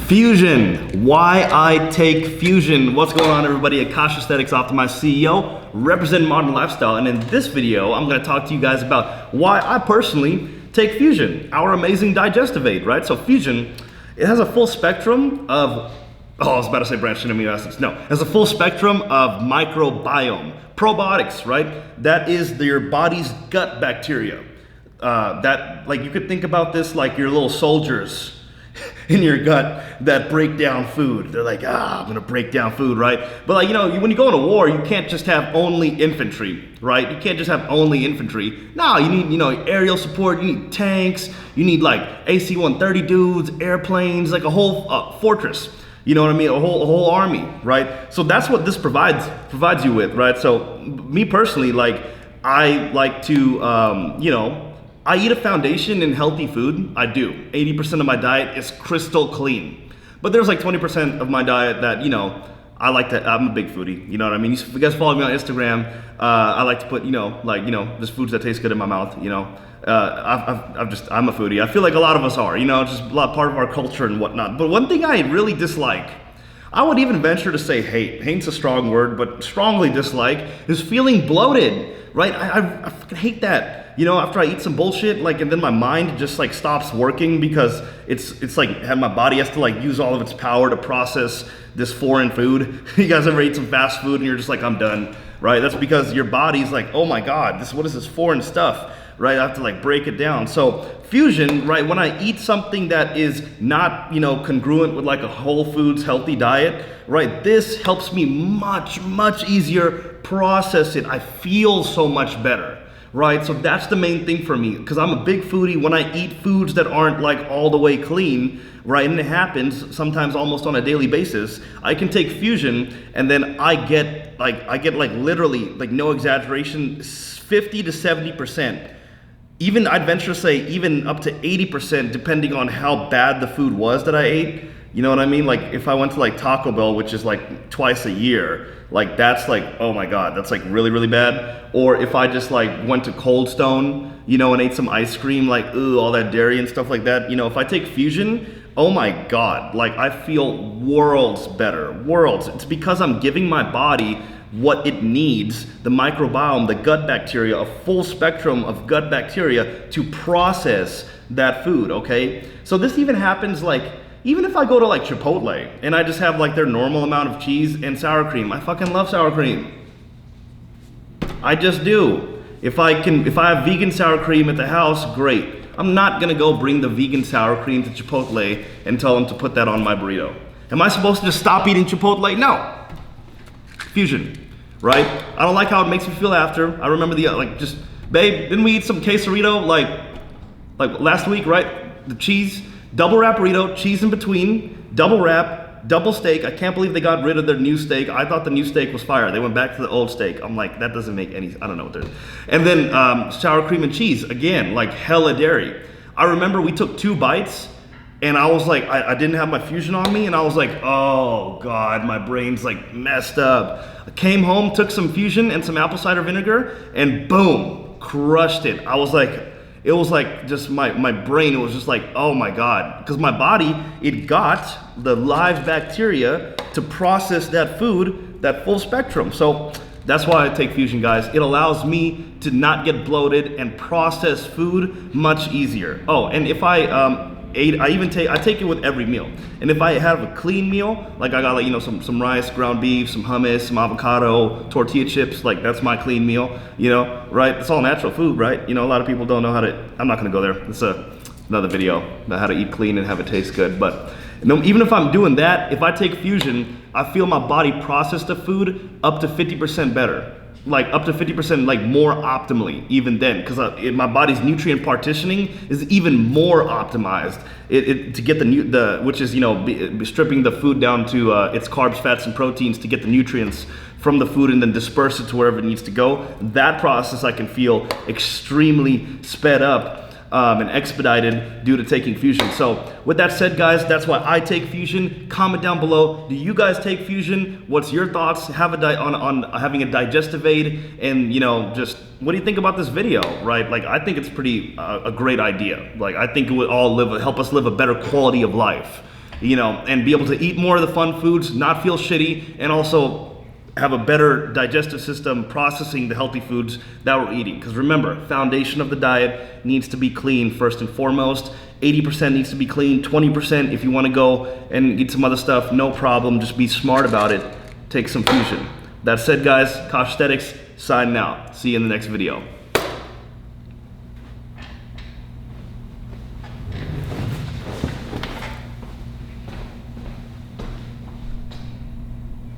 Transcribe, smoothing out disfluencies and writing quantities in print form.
Fusion, why I take Fusion. What's going on, everybody? Akash Aesthetics Optimized CEO, representing modern lifestyle. And in this video, I'm gonna talk to you guys about why I personally take Fusion, our amazing digestive aid, right? So Fusion, it has a full spectrum of, I was about to say branched amino acids. No, it has a full spectrum of microbiome, probiotics, right? That is your body's gut bacteria. Like you could think about this like your little soldiers in your gut that break down food. They're like, I'm gonna break down food, right? But like, when you go into war, you can't just have only infantry, right? You can't just have only infantry. No, you need, aerial support, you need tanks, you need like AC-130 dudes, airplanes, like a whole fortress. You know what I mean? A whole army, right? So that's what this provides you with, right? So me personally, like, I like to, I eat a foundation in healthy food. I do. 80% of my diet is crystal clean. But there's like 20% of my diet that, I'm a big foodie. You know what I mean? If you guys follow me on Instagram, I like to put, just foods that taste good in my mouth, I'm a foodie. I feel like a lot of us are, just a lot part of our culture and whatnot. But one thing I really dislike, I would even venture to say hate. Hate's a strong word, but strongly dislike, is feeling bloated, right? I fucking hate that. After I eat some bullshit, and then my mind just stops working because it's like my body has to use all of its power to process this foreign food. You guys ever eat some fast food and you're just like, I'm done, right? That's because your body's like, oh my God, what is this foreign stuff, right? I have to break it down. So Fusion, right, when I eat something that is not, congruent with a whole foods healthy diet, right, this helps me much, much easier process it. I feel so much better. Right, so that's the main thing for me, because I'm a big foodie. When I eat foods that aren't all the way clean, right, and it happens sometimes almost on a daily basis, I can take Fusion and then I get literally, no exaggeration, 50 to 70%. Even I'd venture to say even up to 80%, depending on how bad the food was that I ate. You know what I mean? If I went to Taco Bell, which is twice a year, that's oh my God, that's really, really bad. Or if I just went to Cold Stone, and ate some ice cream, all that dairy and stuff like that. If I take Fusion, oh my God, I feel worlds better, worlds. It's because I'm giving my body what it needs, the microbiome, the gut bacteria, a full spectrum of gut bacteria to process that food, okay? So this even happens even if I go to Chipotle and I just have their normal amount of cheese and sour cream. I fucking love sour cream. I just do. If I have vegan sour cream at the house, great. I'm not gonna go bring the vegan sour cream to Chipotle and tell them to put that on my burrito. Am I supposed to just stop eating Chipotle? No. Fusion, right? I don't like how it makes me feel after. I remember babe, didn't we eat some quesarito last week, right? The cheese. Double wrap burrito, cheese in between, double wrap, double steak. I can't believe they got rid of their new steak. I thought the new steak was fire. They went back to the old steak. I'm like, that doesn't make any, I don't know what they're. And then sour cream and cheese, again, hella dairy. I remember we took 2 bites and I was I didn't have my Fusion on me and I was oh God, my brain's messed up. I came home, took some Fusion and some apple cider vinegar and boom, crushed it. I was it was just my brain, it was just oh my God. Because my body, it got the live bacteria to process that food, that full spectrum. So that's why I take Fusion, guys. It allows me to not get bloated and process food much easier. Oh, and if I I take it with every meal. And if I have a clean meal, I got some rice, ground beef, some hummus, some avocado, tortilla chips, that's my clean meal, right? It's all natural food, right? A lot of people don't know how to, I'm not gonna go there. It's another video about how to eat clean and have it taste good. But even if I'm doing that, if I take Fusion, I feel my body process the food up to 50% better. Up to 50% more optimally even then, because my body's nutrient partitioning is even more optimized to get which is stripping the food down to its carbs, fats, and proteins to get the nutrients from the food and then disperse it to wherever it needs to go. That process I can feel extremely sped up and expedited due to taking Fusion. So with that said, guys, that's why I take Fusion. Comment down below, do you guys take Fusion? What's your thoughts on having a digestive aid? And just what do you think about this video, right? I think it's pretty a great idea. I think it would all help us live a better quality of life. and be able to eat more of the fun foods, not feel shitty, and also have a better digestive system processing the healthy foods that we're eating. Because remember, foundation of the diet needs to be clean first and foremost. 80% needs to be clean, 20% if you want to go and eat some other stuff, no problem. Just be smart about it. Take some Fusion. That said, guys, Kosh Aesthetics signing out. See you in the next video.